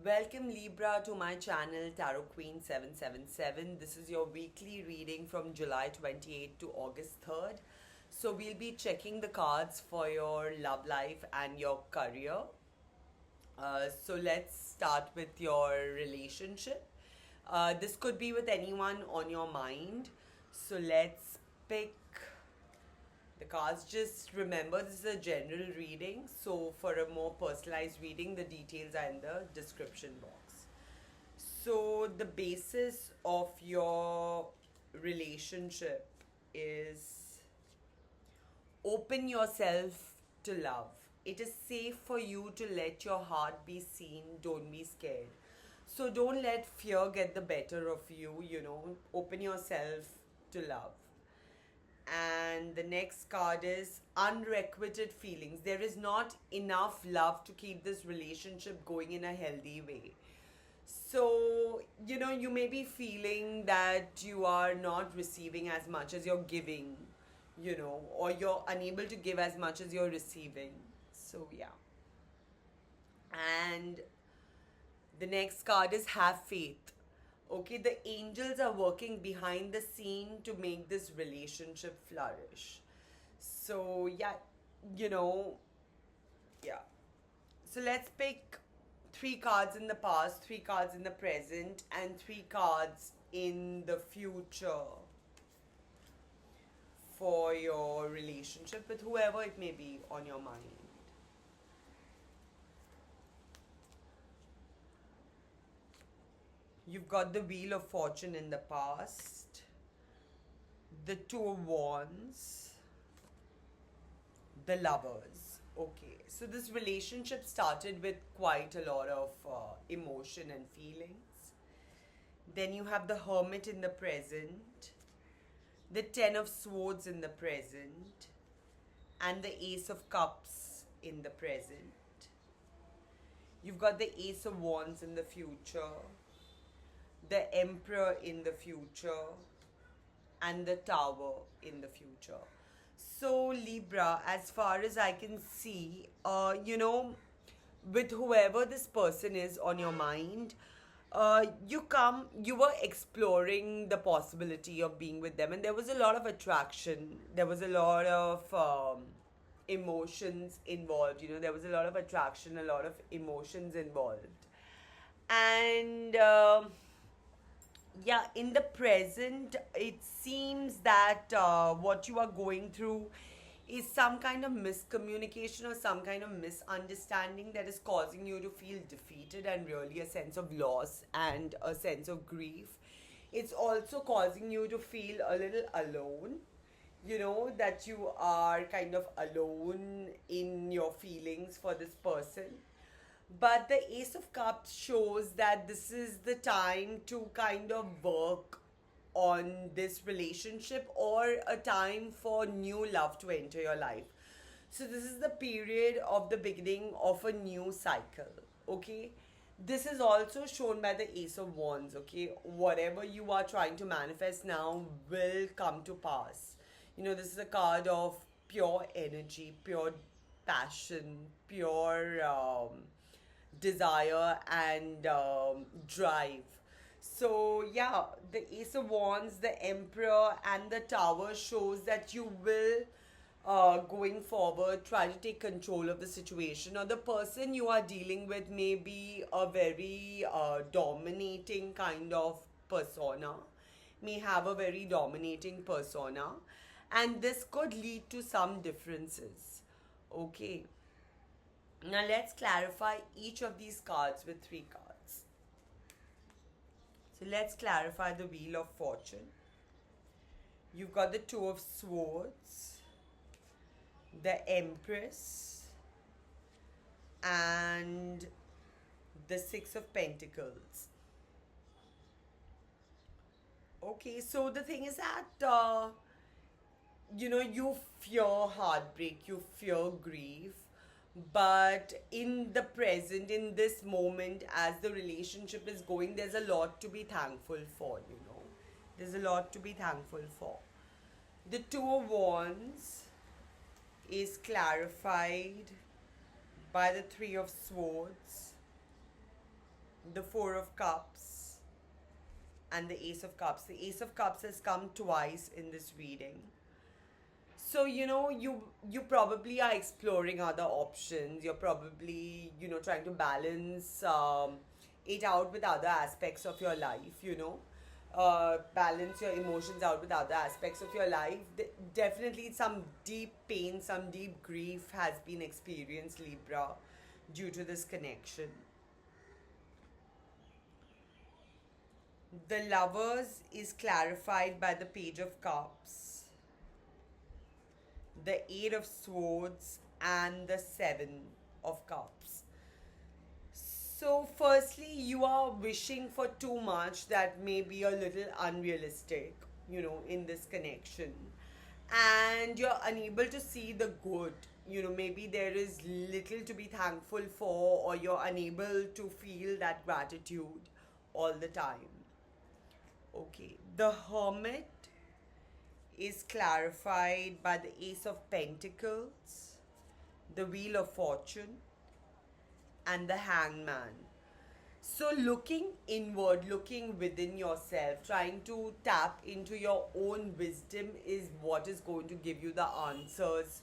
Welcome Libra to my channel Tarot Queen 777. This is your weekly reading from July 28th to August 3rd. So we'll be checking the cards for your love life and your career. So let's start with your relationship. This could be with anyone on your mind. So let's pick the cards. Just remember, this is a general reading, so for a more personalized reading, the details are in the description box. So, the basis of your relationship is open yourself to love. It is safe for you to let your heart be seen, don't be scared. So, don't let fear get the better of you. Open yourself to love. And the next card is unrequited feelings. There is not enough love to keep this relationship going in a healthy way. So, you may be feeling that you are not receiving as much as you're giving, or you're unable to give as much as you're receiving. So, yeah. And the next card is have faith. Okay, the angels are working behind the scene to make this relationship flourish. So, yeah, you know, yeah. So, let's pick three cards in the past, three cards in the present, and three cards in the future for your relationship with whoever it may be on your mind. You've got the Wheel of Fortune in the past, the Two of Wands, the Lovers. Okay, so this relationship started with quite a lot of emotion and feelings. Then you have the Hermit in the present, the Ten of Swords in the present, and the Ace of Cups in the present. You've got the Ace of Wands in the future, the Emperor in the future, and the Tower in the future. So, Libra, as far as I can see, with whoever this person is on your mind, you were exploring the possibility of being with them, and there was a lot of attraction. There was a lot of emotions involved. There was a lot of attraction, a lot of emotions involved. And yeah, in the present, it seems that what you are going through is some kind of miscommunication or some kind of misunderstanding that is causing you to feel defeated and really a sense of loss and a sense of grief. It's also causing you to feel a little alone, that you are kind of alone in your feelings for this person. But the Ace of Cups shows that this is the time to kind of work on this relationship or a time for new love to enter your life. So, this is the period of the beginning of a new cycle. Okay. This is also shown by the Ace of Wands. Okay. Whatever you are trying to manifest now will come to pass. This is a card of pure energy, pure passion, pure desire and drive. So yeah, the Ace of Wands, the Emperor, and the Tower shows that you will, going forward, try to take control of the situation, or the person you are dealing with may be a very dominating kind of persona, may have a very dominating persona, and this could lead to some differences. Okay. Now let's clarify each of these cards with three cards. So let's clarify the Wheel of Fortune. You've got the Two of Swords, the Empress, and the Six of Pentacles. Okay, so the thing is that, you fear heartbreak, you fear grief, but in the present, in this moment, as the relationship is going, there's a lot to be thankful for. There's a lot to be thankful for. The Two of Wands is clarified by the Three of Swords, the Four of Cups, and the Ace of Cups. The Ace of Cups has come twice in this reading. So, you probably are exploring other options. You're probably, trying to balance it out with other aspects of your life, balance your emotions out with other aspects of your life. Definitely some deep pain, some deep grief has been experienced, Libra, due to this connection. The Lovers is clarified by the Page of Cups, the Eight of Swords, and the Seven of Cups. So, firstly, you are wishing for too much that may be a little unrealistic, in this connection. And you're unable to see the good. Maybe there is little to be thankful for, or you're unable to feel that gratitude all the time. Okay, the Hermit is clarified by the Ace of Pentacles, the Wheel of Fortune, and the Hangman. So, looking inward, looking within yourself, trying to tap into your own wisdom is what is going to give you the answers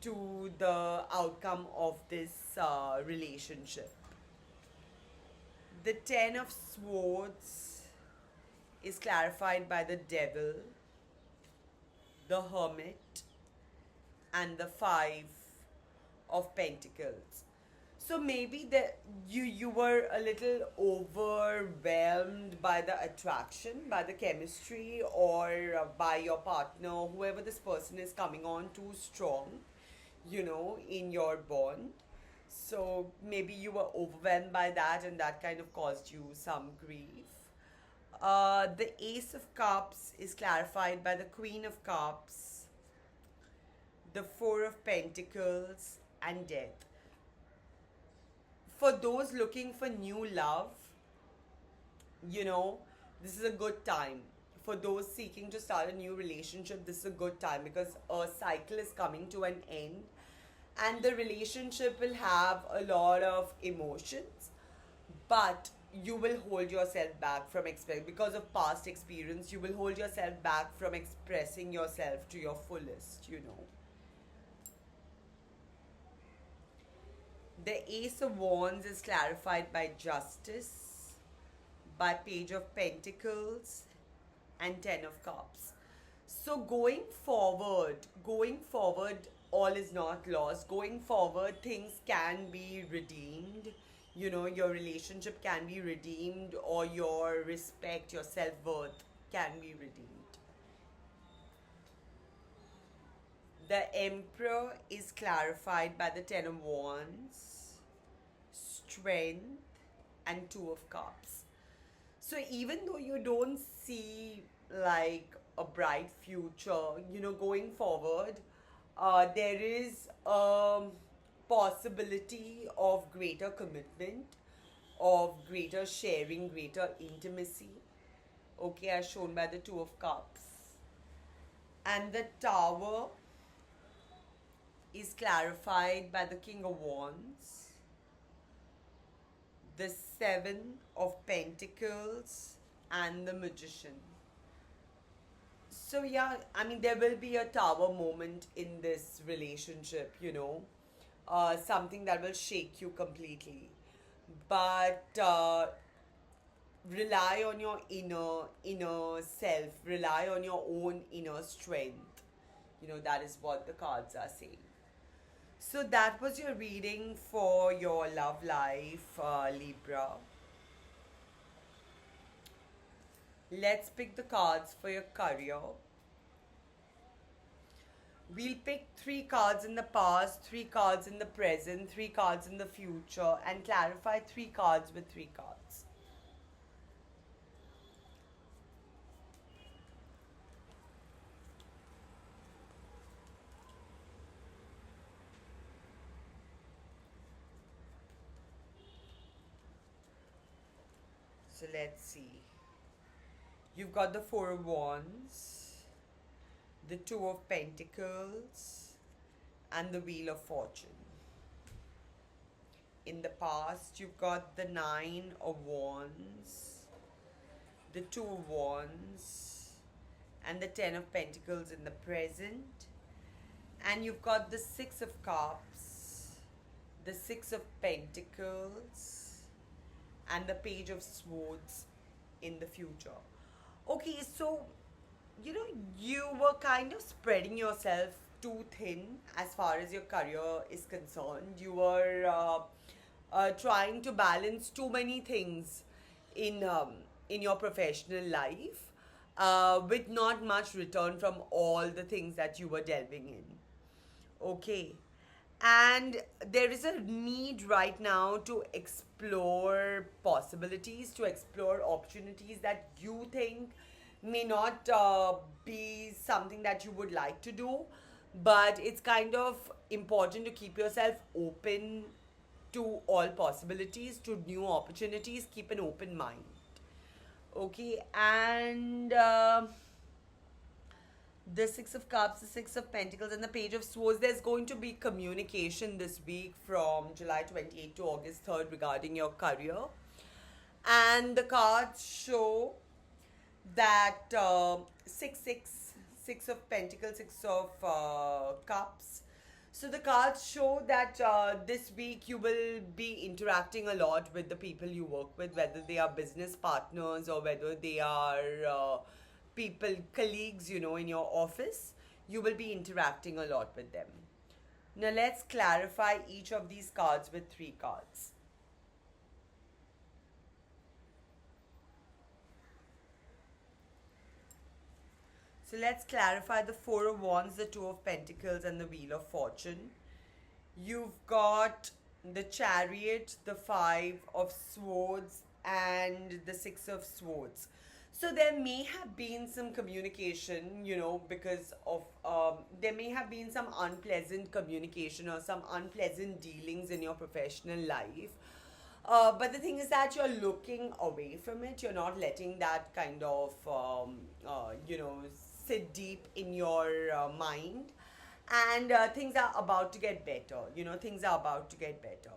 to the outcome of this relationship. The Ten of Swords is clarified by the Devil, the Hermit, and the Five of Pentacles. So maybe that you were a little overwhelmed by the attraction, by the chemistry, or by your partner, whoever this person is coming on too strong, in your bond. So maybe you were overwhelmed by that, and that kind of caused you some grief. The Ace of Cups is clarified by the Queen of Cups, the Four of Pentacles, and Death. For those looking for new love, this is a good time. For those seeking to start a new relationship, this is a good time because a cycle is coming to an end, and the relationship will have a lot of emotions, but you will hold yourself back from expressing, because of past experience, you will hold yourself back from expressing yourself to your fullest. The Ace of Wands is clarified by Justice, by Page of Pentacles, and Ten of Cups. So going forward, all is not lost. Going forward, things can be redeemed. Your relationship can be redeemed, or your respect, your self-worth can be redeemed. The Emperor is clarified by the Ten of Wands, Strength, and Two of Cups. So even though you don't see like a bright future, going forward, there is a possibility of greater commitment, of greater sharing, greater intimacy. Okay, as shown by the Two of Cups. And the Tower is clarified by the King of Wands, the Seven of Pentacles, and the Magician. So, yeah, there will be a tower moment in this relationship, something that will shake you completely. But rely on your inner self, rely on your own inner strength. That is what the cards are saying. So that was your reading for your love life, Libra. Let's pick the cards for your career. We'll pick 3 cards in the past, 3 cards in the present, 3 cards in the future, and clarify 3 cards with 3 cards. So let's see. You've got the Four of Wands, the Two of Pentacles, and the Wheel of Fortune. in the past. You've got the Nine of Wands, the Two of Wands, and the Ten of Pentacles in the present. And you've got the Six of Cups, the Six of Pentacles, and the Page of Swords in the future. Okay, so you were kind of spreading yourself too thin as far as your career is concerned. You were trying to balance too many things in your professional life, with not much return from all the things that you were delving in. Okay. And there is a need right now to explore possibilities, to explore opportunities that you think may not be something that you would like to do, but it's kind of important to keep yourself open to all possibilities, to new opportunities. Keep an open mind. Okay, and the Six of Cups, the Six of Pentacles, and the Page of Swords. There's going to be communication this week from July 28th to August 3rd regarding your career. And the cards show that Six of Pentacles, Six of Cups. So the cards show that this week you will be interacting a lot with the people you work with, whether they are business partners or whether they are people, colleagues, in your office. You will be interacting a lot with them. Now let's clarify each of these cards with three cards. So let's clarify the Four of Wands, the Two of Pentacles, and the Wheel of Fortune. You've got the Chariot, the Five of Swords, and the Six of Swords. So there may have been some communication, because of there may have been some unpleasant communication or some unpleasant dealings in your professional life. But the thing is that you're looking away from it. You're not letting that kind of, sit deep in your mind. And things are about to get better. Things are about to get better.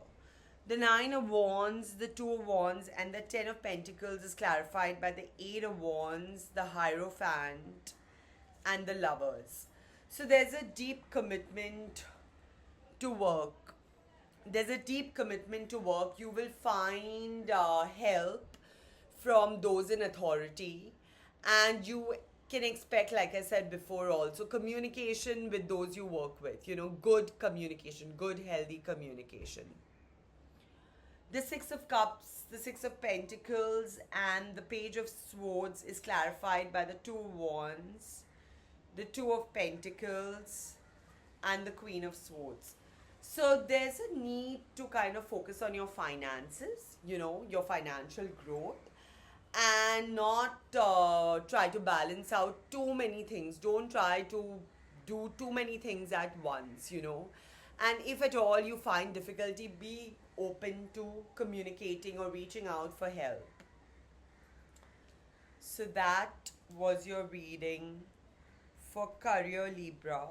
The Nine of Wands, the Two of Wands, and the Ten of Pentacles is clarified by the Eight of Wands, the Hierophant, and the Lovers. So there's a deep commitment to work. There's a deep commitment to work. You will find help from those in authority, and you can expect, like I said before, also communication with those you work with. Good communication, good, healthy communication. The Six of Cups, the Six of Pentacles, and the Page of Swords is clarified by the Two of Wands, the Two of Pentacles, and the Queen of Swords. So there's a need to kind of focus on your finances, your financial growth, and not try to balance out too many things. Don't try to do too many things at once. And if at all you find difficulty, be open to communicating or reaching out for help. So that was your reading for career, Libra.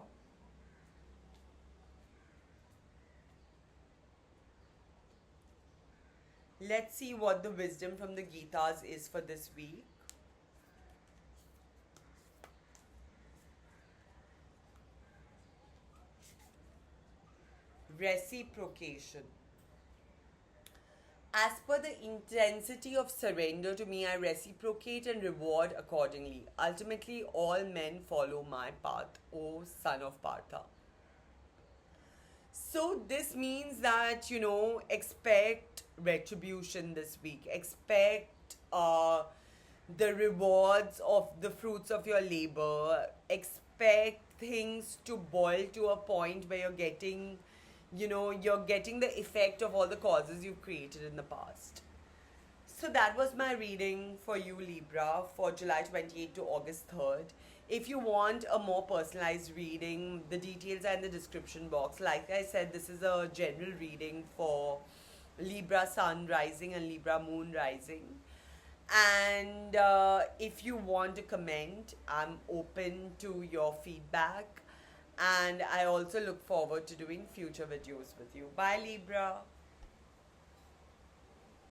Let's see what the wisdom from the Gitas is for this week. Reciprocation. As per the intensity of surrender to me, I reciprocate and reward accordingly. Ultimately, all men follow my path, O son of Partha. So this means that, expect retribution this week. Expect the rewards of the fruits of your labor. Expect things to boil to a point where you're getting the effect of all the causes you've created in the past. So that was my reading for you, Libra, for July 28th to August 3rd. If you want a more personalized reading, the details are in the description box. Like I said, this is a general reading for Libra Sun Rising and Libra Moon Rising. And if you want to comment, I'm open to your feedback. And I also look forward to doing future videos with you. Bye, Libra.